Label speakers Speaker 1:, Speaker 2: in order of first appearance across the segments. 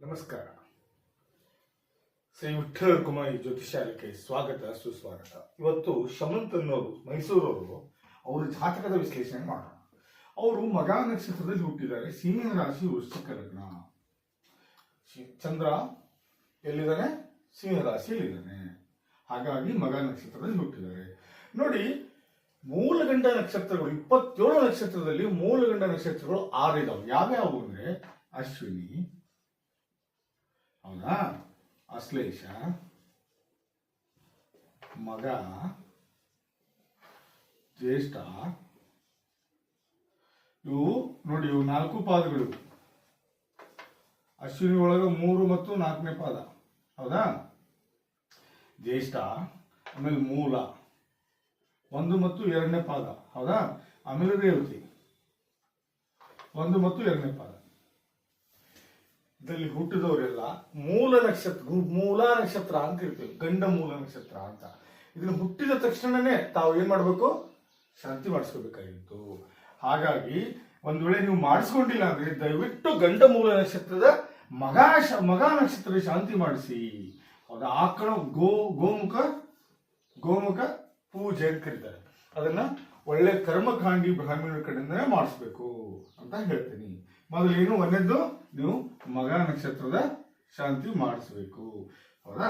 Speaker 1: ನಮಸ್ಕಾರ. ಶ್ರೀ ವಿಠ್ಠಲ ಕುಮಾರಿ ಜ್ಯೋತಿಷಾಲಯಕ್ಕೆ ಸ್ವಾಗತ ಸುಸ್ವಾಗತ. ಇವತ್ತು ಶಮಂತ್ ಅನ್ನೋರು ಮೈಸೂರವರು ಅವರು ಜಾತಕದ ವಿಶ್ಲೇಷಣೆ ಮಾಡೋಣ. ಅವರು ಮಗ ನಕ್ಷತ್ರದಲ್ಲಿ ಹುಟ್ಟಿದ್ದಾರೆ. ಸಿಂಹ ರಾಶಿ, ವೃಶ್ಚಿಕ ಲಗ್ನ. ಚಂದ್ರ ಎಲ್ಲಿದ್ದಾನೆ? ಸಿಂಹ ರಾಶಿಯಲ್ಲಿದ್ದಾನೆ. ಹಾಗಾಗಿ ಮಗ ನಕ್ಷತ್ರದಲ್ಲಿ ಹುಟ್ಟಿದ್ದಾರೆ. ನೋಡಿ, ಮೂಲಗಂಡ ನಕ್ಷತ್ರಗಳು 27 ನಕ್ಷತ್ರದಲ್ಲಿ ಮೂಲಗಂಡ ನಕ್ಷತ್ರಗಳು 6 ಇದಾವೆ. ಯಾವ್ಯಾವು ಅಂದ್ರೆ ಅಶ್ವಿನಿ, ಹೌದಾ, ಅಶ್ಲೇಷ, ಮಗ, ಜ್ಯೇಷ್ಠ. ಇವು ನೋಡಿ, ಇವು 4 ಪಾದಗಳು. ಅಶ್ವಿನಿ ಒಳಗೆ 3 ಮತ್ತು 4ನೇ ಪಾದ, ಹೌದಾ. ಜ್ಯೇಷ್ಠ, ಆಮೇಲೆ ಮೂಲ 1 ಮತ್ತು 2ನೇ ಪಾದ, ಹೌದಾ. ಆಮೇಲೆ ರೇವತಿ 1 ಮತ್ತು 2ನೇ ಪಾದ. ಇದರಲ್ಲಿ ಹುಟ್ಟಿದವರೆಲ್ಲ ಮೂಲ ನಕ್ಷತ್ರ ಅಂತ ಇರ್ತೀವಿ, ಗಂಡ ಮೂಲ ನಕ್ಷತ್ರ ಅಂತ. ಇದನ್ನು ಹುಟ್ಟಿದ ತಕ್ಷಣನೇ ತಾವು ಏನ್ ಮಾಡ್ಬೇಕು? ಶಾಂತಿ ಮಾಡಿಸ್ಕೋಬೇಕಾಗಿತ್ತು. ಹಾಗಾಗಿ ಒಂದ್ ವೇಳೆ ನೀವು ಮಾಡಿಸ್ಕೊಂಡಿಲ್ಲ ಅಂದ್ರೆ ದಯವಿಟ್ಟು ಗಂಡ ಮೂಲ ನಕ್ಷತ್ರದ ಮಗ ನಕ್ಷತ್ರದ ಶಾಂತಿ ಮಾಡಿಸಿ. ಹೌದಾ. ಆಕಳ ಗೋಮುಖ ಪೂಜೆ ಅಂತ ಕರೀತಾರೆ. ಅದನ್ನ ಒಳ್ಳೆ ಕರ್ಮಕಾಂಡಿ ಬ್ರಾಹ್ಮಣರ ಕಡೆಯಿಂದನೇ ಮಾಡಿಸ್ಬೇಕು ಅಂತ ಹೇಳ್ತೀನಿ. ಮೊದಲೇನು ಒಂದನೇದ್ದು, ನೀವು ಮಗ ನಕ್ಷತ್ರದ ಶಾಂತಿ ಮಾಡಿಸ್ಬೇಕು, ಹೌದಾ.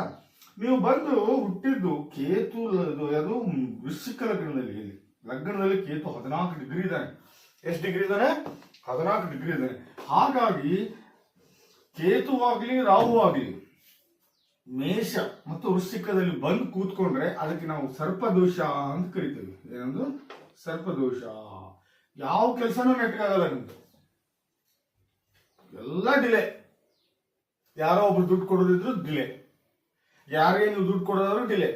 Speaker 1: ನೀವು ಬಂದು ಹುಟ್ಟಿದ್ದು ಕೇತು ಅದು ವೃಶ್ಚಿಕ ಲಗ್ನದಲ್ಲಿ ಕೇತು 14 ಡಿಗ್ರಿ ಇದ್ದಾನೆ. ಎಷ್ಟು ಡಿಗ್ರಿ ಇದ್ದಾನೆ? 14 ಡಿಗ್ರಿ ಇದ್ದಾನೆ. ಹಾಗಾಗಿ ಕೇತುವಾಗ್ಲಿ ರಾಹುವಾಗ್ಲಿ ಮೇಷ ಮತ್ತು ವೃಶ್ಚಿಕದಲ್ಲಿ ಬಂದು ಕೂತ್ಕೊಂಡ್ರೆ ಅದಕ್ಕೆ ನಾವು ಸರ್ಪದೋಷ ಅಂತ ಕರಿತೀವಿ. ಏನಂದು? ಸರ್ಪದೋಷ. ಯಾವ ಕೆಲಸನೂ ನೆಟ್ಕಾಗಲ್ಲ ನಿಮ್ದು, ಎಲ್ಲ ಡಿಲೇ. ಯಾರೋ ಒಬ್ರು ದುಡ್ಡು ಕೊಡೋದಿದ್ರು ಡಿಲೇ, ಯಾರೇ ನೀವು ದುಡ್ಡು ಕೊಡೋದಾದ್ರು ಡಿಲೇ.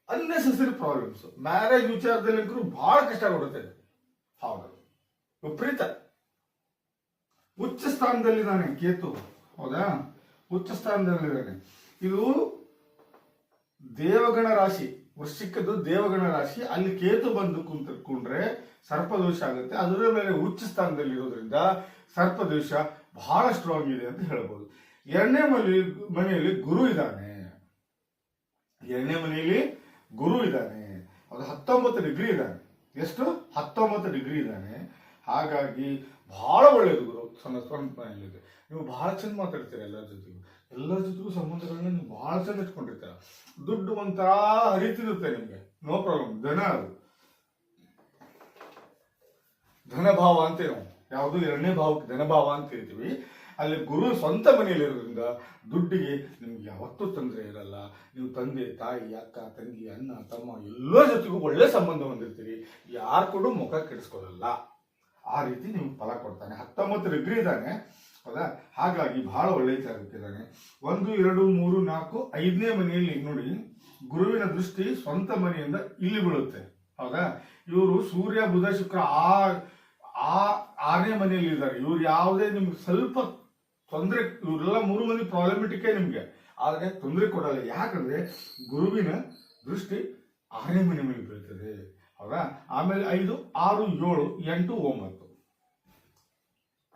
Speaker 1: Unnecessary problems. ಮ್ಯಾರೇಜ್ ವಿಚಾರದಲ್ಲಿ ಬಹಳ ಕಷ್ಟ ಕೊಡುತ್ತೆ. ಹೌದು, ವಿಪರೀತ. ಉಚ್ಚ ಸ್ಥಾನದಲ್ಲಿದ್ದಾನೆ ಕೇತು, ಹೌದಾ. ಉಚ್ಚ ಸ್ಥಾನದಲ್ಲಿದ್ದಾನೆ. ಇದು ದೇವಗಣ ರಾಶಿ, ವೃಶ್ಚಿಕದ್ದು ದೇವಗಣ ರಾಶಿ. ಅಲ್ಲಿ ಕೇತು ಬಂದು ಕುಂತ್ಕೊಂಡ್ರೆ ಸರ್ಪದೋಷ ಆಗುತ್ತೆ. ಅದರ ಮೇಲೆ ಉಚ್ಚ ಸ್ಥಾನದಲ್ಲಿ ಇರೋದ್ರಿಂದ ಸರ್ಪದೋಷ ಬಹಳ ಸ್ಟ್ರಾಂಗ್ ಇದೆ ಅಂತ ಹೇಳ್ಬೋದು. 2ನೇ ಮನೆಯಲ್ಲಿ ಗುರು ಇದ್ದಾನೆ. 2ನೇ ಮನೆಯಲ್ಲಿ ಗುರು ಇದ್ದಾನೆ. ಅದು 19 ಡಿಗ್ರಿ ಇದ್ದಾನೆ. ಎಷ್ಟು? 19 ಡಿಗ್ರಿ ಇದ್ದಾನೆ. ಹಾಗಾಗಿ ಬಹಳ ಒಳ್ಳೆಯದು ಗುರು ಸ್ವಂತ ಮನೆಯಲ್ಲಿದೆ. ನೀವು ಬಹಳ ಚಂದ ಮಾತಾಡ್ತೀರ ಎಲ್ಲರ ಜೊತೆಗೂ ಸಂಬಂಧಗಳನ್ನ ನೀವು ಬಹಳ ಚಂದ ಇಟ್ಕೊಂಡಿರ್ತೀರ. ದುಡ್ಡು ಒಂಥರ ಹರಿತಿರುತ್ತೆ ನಿಮ್ಗೆ, ನೋ ಪ್ರಾಬ್ಲಮ್. ಧನಭಾವ ಅಂತ ನಾವು ಯಾವುದು 2ನೇ ಭಾವಕ್ಕೆ ಧನಭಾವ ಅಂತ ಹೇಳ್ತೀವಿ. ಅಲ್ಲಿ ಗುರು ಸ್ವಂತ ಮನೆಯಲ್ಲಿರೋದ್ರಿಂದ ದುಡ್ಡಿಗೆ ನಿಮ್ಗೆ ಯಾವತ್ತೂ ತೊಂದರೆ ಇರಲ್ಲ. ನೀವು ತಂದೆ, ತಾಯಿ, ಅಕ್ಕ, ತಂಗಿ, ಅಣ್ಣ, ತಮ್ಮ ಎಲ್ಲರ ಜೊತೆಗೂ ಒಳ್ಳೆ ಸಂಬಂಧ ಹೊಂದಿರ್ತೀರಿ. ಯಾರು ಕೂಡ ಮುಖ ಕೆಡಿಸ್ಕೊಳ್ಳಲ್ಲ. ಆ ರೀತಿ ನಿಮ್ಗೆ ಫಲ ಕೊಡ್ತಾನೆ. 19 ಡಿಗ್ರಿ ಇದ್ದಾನೆ, ಹೌದಾ. ಹಾಗಾಗಿ ಬಹಳ ಒಳ್ಳೆ ಇದ್ದಾನೆ. 1, 2, 3, 4, 5ನೇ ಮನೆಯಲ್ಲಿ ನೋಡಿ, ಗುರುವಿನ ದೃಷ್ಟಿ ಸ್ವಂತ ಮನೆಯಿಂದ ಇಲ್ಲಿ ಬೀಳುತ್ತೆ, ಹೌದಾ. ಇವರು ಸೂರ್ಯ, ಬುಧ, ಶುಕ್ರ 6ನೇ ಮನೆಯಲ್ಲಿ ಇದ್ದಾರೆ. ಇವ್ರು ಯಾವುದೇ ನಿಮ್ಗೆ ಸ್ವಲ್ಪ ತೊಂದರೆ, ಇವರೆಲ್ಲ 3 ಮಂದಿ ಪ್ರಾಬ್ಲಮೆಟಿಕ್ಕೇ ನಿಮ್ಗೆ, ಆದ್ರೆ ತೊಂದರೆ ಕೊಡಲ್ಲ. ಯಾಕಂದ್ರೆ ಗುರುವಿನ ದೃಷ್ಟಿ 6ನೇ ಮನೆ ಮೇಲೆ ಬೀಳ್ತದೆ, ಹೌದಾ. ಆಮೇಲೆ 5, 6, 7, 8, 9.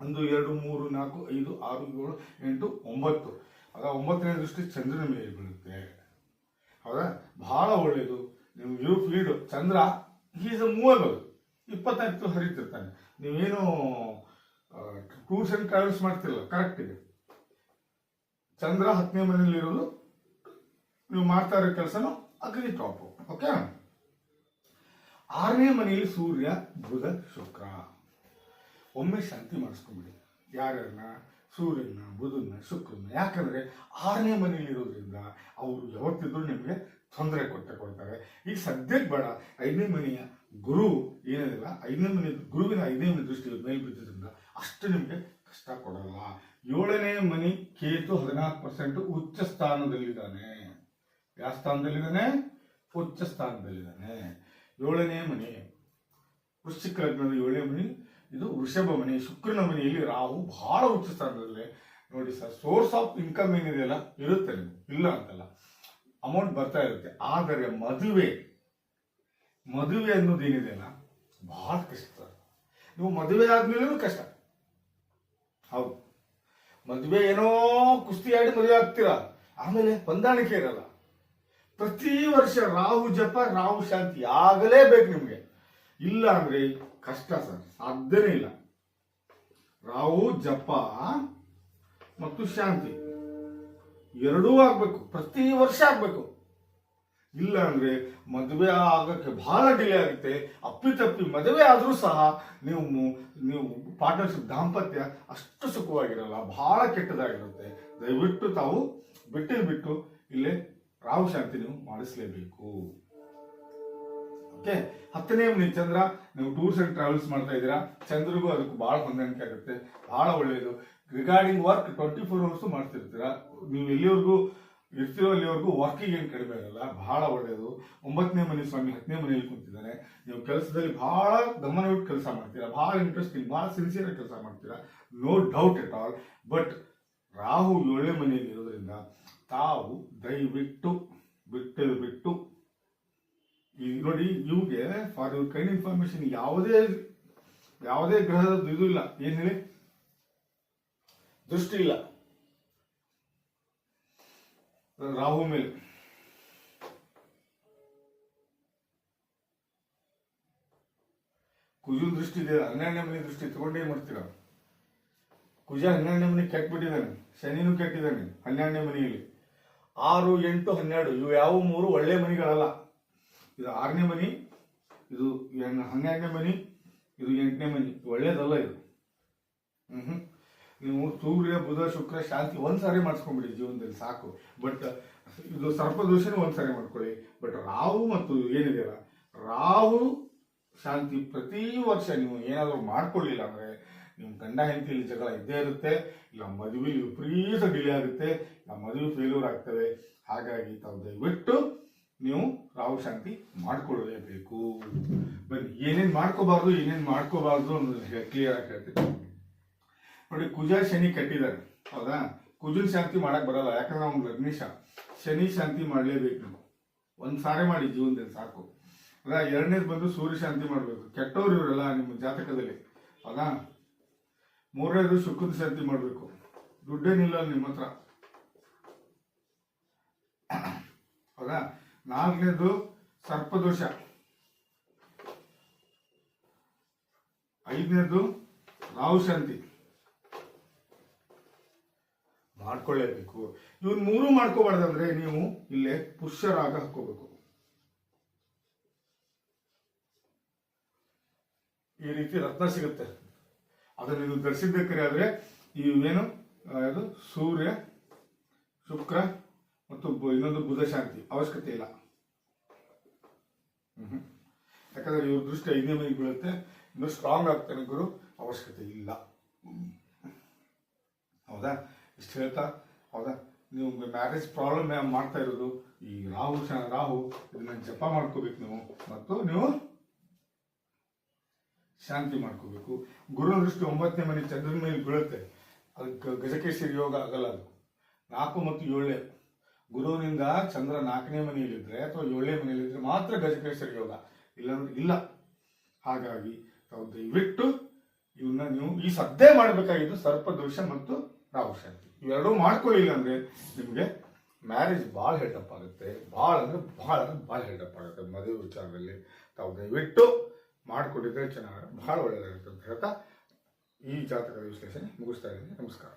Speaker 1: 1, 2, 3, 4, 5, 6, 7, 8, 9. ಅದ 9ನೇ ದೃಷ್ಟಿ ಚಂದ್ರನ ಮೇಲೆ ಬೀಳುತ್ತೆ, ಹೌದಾ. ಬಹಳ ಒಳ್ಳೆಯದು. ನೀವು ಫೀಲ್ಡ್ ಚಂದ್ರ ಈಸ್ ಮೂವಬಲ್, 24 ಹರಿತಿರ್ತಾನೆ. ನೀವೇನು ಟೂರ್ಸ್ ಅಂಡ್ ಟ್ರಾವೆಲ್ಸ್ ಮಾಡ್ತಿರಲ್ಲ, ಕರೆಕ್ಟ್ ಇದೆ. ಚಂದ್ರ 10ನೇ ಮನೆಯಲ್ಲಿ ಇರೋದು, ನೀವು ಮಾಡ್ತಾ ಇರೋ ಕೆಲಸನೂ ಅಗ್ರಿ ಟಾಪ್, ಓಕೆ. 6ನೇ ಮನೆಯಲ್ಲಿ ಸೂರ್ಯ, ಬುಧ, ಶುಕ್ರ. ಒಮ್ಮೆ ಶಾಂತಿ ಮಾಡಿಸ್ಕೊಂಡ್ಬಿಡಿ ಯಾರನ್ನ? ಸೂರ್ಯನ, ಬುಧನ, ಶುಕ್ರನ. ಯಾಕಂದ್ರೆ 6ನೇ ಮನೆಯಲ್ಲಿ ಇರೋದ್ರಿಂದ ಅವರು ಯಾವತ್ತಿದ್ರು ನಿಮಗೆ ತೊಂದರೆ ಕೊಡ್ತಾರೆ. ಈಗ ಸದ್ಯಕ್ಕೆ ಬೇಡ. 5ನೇ ಮನೆಯ ಗುರು ಏನಿಲ್ಲ, 5ನೇ ಮನೆ ಗುರುವಿನ 5ನೇ ಮನೆ ದೃಷ್ಟಿ ಮೇಲೆ ಬಿದ್ದಿದ್ರಿಂದ ಅಷ್ಟು ನಿಮಗೆ ಕಷ್ಟ ಕೊಡಲ್ಲ. 7ನೇ ಮನೆ ಕೇತು 14% ಉಚ್ಚ ಸ್ಥಾನದಲ್ಲಿದ್ದಾನೆ. ಯಾವ ಸ್ಥಾನದಲ್ಲಿದ್ದಾನೆ? ಉಚ್ಚ ಸ್ಥಾನದಲ್ಲಿದ್ದಾನೆ. 7ನೇ ಮನೆ ವೃಶ್ಚಿಕ ಲಗ್ನದ 7ನೇ ಮನೆ, ಇದು ವೃಷಭ ಮನೆ. ಶುಕ್ರನ ಮನೆಯಲ್ಲಿ ರಾಹು ಬಹಳ ಉಚ್ಚ ಸ್ಥಾನದಲ್ಲಿ. ನೋಡಿ ಸರ್, ಸೋರ್ಸ್ ಆಫ್ ಇನ್ಕಮ್ ಏನಿದೆಯಲ್ಲ ಇರುತ್ತೆ, ನಿಮ್ಗೆ ಇಲ್ಲ ಅಂತಲ್ಲ, ಅಮೌಂಟ್ ಬರ್ತಾ ಇರುತ್ತೆ. ಆದರೆ ಮದುವೆ ಅನ್ನೋದು ಏನಿದೆಯಲ್ಲ ಬಹಳ ಕಷ್ಟ. ನೀವು ಮದುವೆ ಆದ್ಮೇಲೆ ಕಷ್ಟ, ಹೌದು. ಮದುವೆ ಏನೋ ಕುಸ್ತಿ ಆಡಿ ಮದುವೆ ಆಗ್ತೀರಾ, ಆಮೇಲೆ ಹೊಂದಾಣಿಕೆ ಇರಲ್ಲ. ಪ್ರತಿ ವರ್ಷ ರಾಹು ಜಪ ರಾಹು ಶಾಂತಿ ಆಗಲೇಬೇಕು ನಿಮ್ಗೆ. ಇಲ್ಲ ಅಂದ್ರೆ ಕಷ್ಟ ಸರ್, ಸಾಧ್ಯನೇ ಇಲ್ಲ. ರಾಹು ಜಪ ಮತ್ತು ಶಾಂತಿ ಎರಡೂ ಆಗ್ಬೇಕು, ಪ್ರತಿ ವರ್ಷ ಆಗ್ಬೇಕು. ಇಲ್ಲ ಅಂದ್ರೆ ಮದುವೆ ಆಗಕ್ಕೆ ಬಹಳ ಡಿಲೇ ಆಗುತ್ತೆ. ಅಪ್ಪಿತಪ್ಪಿ ಮದುವೆ ಆದ್ರೂ ಸಹ ನೀವು ಪಾರ್ಟ್ನರ್ಶಿಪ್ ದಾಂಪತ್ಯ ಅಷ್ಟು ಸುಖವಾಗಿರಲ್ಲ, ಬಹಳ ಕೆಟ್ಟದಾಗಿರುತ್ತೆ. ದಯವಿಟ್ಟು ತಾವು ಬಿಟ್ಟು ಇಲ್ಲೇ ರಾಹು ಶಾಂತಿ ನೀವು ಮಾಡಿಸ್ಲೇಬೇಕು. ಓಕೆ. 10ನೇ ಮನೆ ಚಂದ್ರ, ನೀವು ಟೂರ್ಸ್ ಅಂಡ್ ಟ್ರಾವೆಲ್ಸ್ ಮಾಡ್ತಾ ಇದ್ದೀರಾ, ಚಂದ್ರಿಗೂ ಅದಕ್ಕೂ ಬಹಳ ಹೊಂದಾಣಿಕೆ ಆಗುತ್ತೆ, ಬಹಳ ಒಳ್ಳೆಯದು. ರಿಗಾರ್ಡಿಂಗ್ ವರ್ಕ್ 24 ಅವರ್ಸ್ ಮಾಡ್ತಿರ್ತೀರಾ, ನೀವು ಎಲ್ಲಿವರೆಗೂ ಇರ್ತಿರೋ ಅಲ್ಲಿವರೆಗೂ ವರ್ಕಿಂಗ್ ಏನು ಕಡಿಮೆ ಇರಲ್ಲ, ಬಹಳ ಒಳ್ಳೆಯದು. 9ನೇ ಮನೆ ಸ್ವಾಮಿ 10ನೇ ಮನೆಯಲ್ಲಿ ಕುಂತಿದ್ದಾನೆ. ನೀವು ಕೆಲಸದಲ್ಲಿ ಬಹಳ ಗಮನವಿಟ್ಟು ಕೆಲಸ ಮಾಡ್ತೀರಾ, ಬಹಳ ಇಂಟ್ರೆಸ್ಟಿಂಗ್, ಬಹಳ ಸಿನ್ಸಿಯರ್ ಕೆಲಸ ಮಾಡ್ತೀರಾ, no doubt at all. But Rahu 7ನೇ ಮನೆಯಲ್ಲಿ ಇರೋದ್ರಿಂದ ತಾವು ದಯವಿಟ್ಟು ಬಿಟ್ಟು ಈ ನೋಡಿ, ಇವ್ಗೆ ಫಾರ್ ಯುವರ್ ಕೈಂಡ್ ಇನ್ಫಾರ್ಮೇಶನ್ ಯಾವುದೇ ಗ್ರಹದ ಇದು ಇಲ್ಲ, ಏನ್ ಹೇಳಿ, ದೃಷ್ಟಿ ಇಲ್ಲ ರಾಹು ಮೇಲೆ. ಕುಜನ ದೃಷ್ಟಿ ಇದೆ, 12ನೇ ಮನೆ ದೃಷ್ಟಿ ತಗೊಂಡೇ ಮಾಡ್ತೀರ. ಕುಜ 12ನೇ ಮನೆ ಕೆಟ್ಬಿಟ್ಟಿದ್ದಾನೆ, ಶನಿನೂ ಕೆಟ್ಟಿದ್ದಾನೆ 12ನೇ ಮನೆಯಲ್ಲಿ. 6, 8, 12 ಇವು ಯಾವ 3 ಒಳ್ಳೆ ಮನೆಗಳಲ್ಲ. ಇದು 6ನೇ ಮನೆ, ಇದು 12ನೇ ಮನೆ, ಇದು 8ನೇ ಮನೆ, ಒಳ್ಳೇದಲ್ಲ ಇದು. ನೀವು ಸೂರ್ಯ ಬುಧ ಶುಕ್ರ ಶಾಂತಿ ಒಂದ್ಸಾರಿ ಮಾಡಿಸ್ಕೊಂಡ್ಬಿಡಿ ಜೀವನದಲ್ಲಿ ಸಾಕು. ಬಟ್ ಇದು ಸರ್ಪದೋಷನೂ ಒಂದ್ಸಾರಿ ಮಾಡ್ಕೊಳ್ಳಿ. ಬಟ್ ರಾಹು ಮತ್ತು ಏನಿದೆಯಲ್ಲ, ರಾಹು ಶಾಂತಿ ಪ್ರತಿ ವರ್ಷ ನೀವು ಏನಾದರೂ ಮಾಡ್ಕೊಳ್ಳಿಲ್ಲ ಅಂದ್ರೆ ನಿಮ್ಮ ಗಂಡ ಹೆಂಡತಿಯಲ್ಲಿ ಜಗಳ ಇದ್ದೇ ಇರುತ್ತೆ, ಇಲ್ಲ ಮದುವೆ ವಿಪರೀತ ಡಿಲೇ ಆಗುತ್ತೆ, ಇಲ್ಲ ಮದುವೆ ಫೇಲ್ಯೂರ್ ಆಗ್ತವೆ. ಹಾಗಾಗಿ ತಾವು ದಯವಿಟ್ಟು ನೀವು ರಾಹು ಶಾಂತಿ ಮಾಡ್ಕೊಳ್ಳಲೇಬೇಕು. ಬನ್ನಿ, ಏನೇನು ಮಾಡ್ಕೋಬಾರ್ದು ಅನ್ನೋದು ಕ್ಲಿಯರ್ ಆಗಿ ಹೇಳ್ತೀನಿ ನೋಡಿ. ಕುಜ ಶನಿ ಕಟ್ಟಿದ್ದಾರೆ, ಹೌದಾ? ಕುಜನ್ ಶಾಂತಿ ಮಾಡಕ್ ಬರಲ್ಲ, ಯಾಕಂದ್ರೆ ಅವ್ನು ಲಗ್ನೇಶ. ಶನಿ ಶಾಂತಿ ಮಾಡಲೇಬೇಕು ನೀವು, ಒಂದ್ಸಾರಿ ಮಾಡಿ ಜೀವನದಲ್ಲಿ ಸಾಕು. ಅದ 2ನೇದು ಬಂದು ಸೂರ್ಯ ಶಾಂತಿ ಮಾಡಬೇಕು, ಕೆಟ್ಟವ್ರು ಇವರೆಲ್ಲ ನಿಮ್ಮ ಜಾತಕದಲ್ಲಿ, ಹೌದಾ? 3ನೇದು ಶುಕ್ರದ ಶಾಂತಿ ಮಾಡಬೇಕು, ದುಡ್ಡೇನಿಲ್ಲ ನಿಮ್ಮ ಹತ್ರ, ಹೌದಾ? 4ನೇದು ಸರ್ಪದೋಷ, 5ನೇದು ರಾಹು ಶಾಂತಿ ಮಾಡ್ಕೊಳ್ಳೇಬೇಕು. ಇವನ್ 3 ಮಾಡ್ಕೋಬಾರ್ದಂದ್ರೆ ನೀವು ಇಲ್ಲೇ ಪುಷ್ಯರಾಗ ಹಾಕೋಬೇಕು. ಈ ರೀತಿ ರತ್ನ ಸಿಗುತ್ತೆ, ಅದನ್ನು ನೀವು ಧರಿಸಿದ್ದಕ್ಕರೆ ಆದ್ರೆ ಇವೇನು ಅದು ಸೂರ್ಯ ಶುಕ್ರ ಮತ್ತು ಇನ್ನೊಂದು ಬುಧ ಶಾಂತಿ ಅವಶ್ಯಕತೆ ಇಲ್ಲ. ಯಾಕಂದ್ರೆ ಇವ್ರ ದೃಷ್ಟಿ 5ನೇ ಮನೆಗೆ ಬೀಳುತ್ತೆ, ಇನ್ನು ಸ್ಟ್ರಾಂಗ್ ಆಗ್ತಾನೆ ಗುರು, ಅವಶ್ಯಕತೆ ಇಲ್ಲ. ಹೌದಾ? ಇಷ್ಟು ಹೇಳ್ತಾ, ಹೌದಾ, ನೀವು ಮ್ಯಾರೇಜ್ ಪ್ರಾಬ್ಲಮ್ ಮಾಡ್ತಾ ಇರೋದು ಈ ರಾಹು ಇದನ್ನ ಜಪ ಮಾಡ್ಕೋಬೇಕು ನೀವು, ಮತ್ತು ನೀವು ಶಾಂತಿ ಮಾಡ್ಕೋಬೇಕು. ಗುರು ದೃಷ್ಟಿ 9ನೇ ಮನೆ ಚಂದ್ರನ ಮೇಲೆ ಬೀಳುತ್ತೆ, ಅದಕ್ಕೆ ಗಜಕೇಶ್ವರಿ ಯೋಗ ಆಗಲ್ಲ. ಅದು 4 ಮತ್ತು 7 ಗುರುವಿನಿಂದ ಚಂದ್ರ 4ನೇ ಮನೆಯಲ್ಲಿದ್ರೆ ಅಥವಾ 7ನೇ ಮನೆಯಲ್ಲಿದ್ರೆ ಮಾತ್ರ ಗಜಕೇಶ್ವರಿ ಯೋಗ, ಇಲ್ಲಾಂದ್ರೆ ಇಲ್ಲ. ಹಾಗಾಗಿ ತಾವು ದಯವಿಟ್ಟು ಇವನ್ನ ನೀವು ಈ ಸದ್ದೇ ಮಾಡಬೇಕಾಗಿದ್ದು ಸರ್ಪದೋಷ ಮತ್ತು ರಾಹು ಶಾಂತಿ ಇವೆರಡೂ ಮಾಡ್ಕೊಳ್ಳಿಲ್ಲ ಅಂದ್ರೆ ನಿಮಗೆ ಮ್ಯಾರೇಜ್ ಭಾಳ ಹೆಲ್ಡಪ್ ಆಗುತ್ತೆ, ಭಾಳ ಹೆಲ್ಡಪ್ ಆಗುತ್ತೆ ಮದುವೆ ವಿಚಾರದಲ್ಲಿ. ತಾವು ದಯವಿಟ್ಟು ಮಾಡ್ಕೊಂಡಿದ್ರೆ ಚೆನ್ನಾಗಿ, ಬಹಳ ಒಳ್ಳೆಯದಾಗುತ್ತೆ ಅಂತ ಹೇಳ್ತಾ ಈ ಜಾತಕದ ವಿಶ್ಲೇಷಣೆ ಮುಗಿಸ್ತಾ ಇದ್ದೀನಿ. ನಮಸ್ಕಾರ.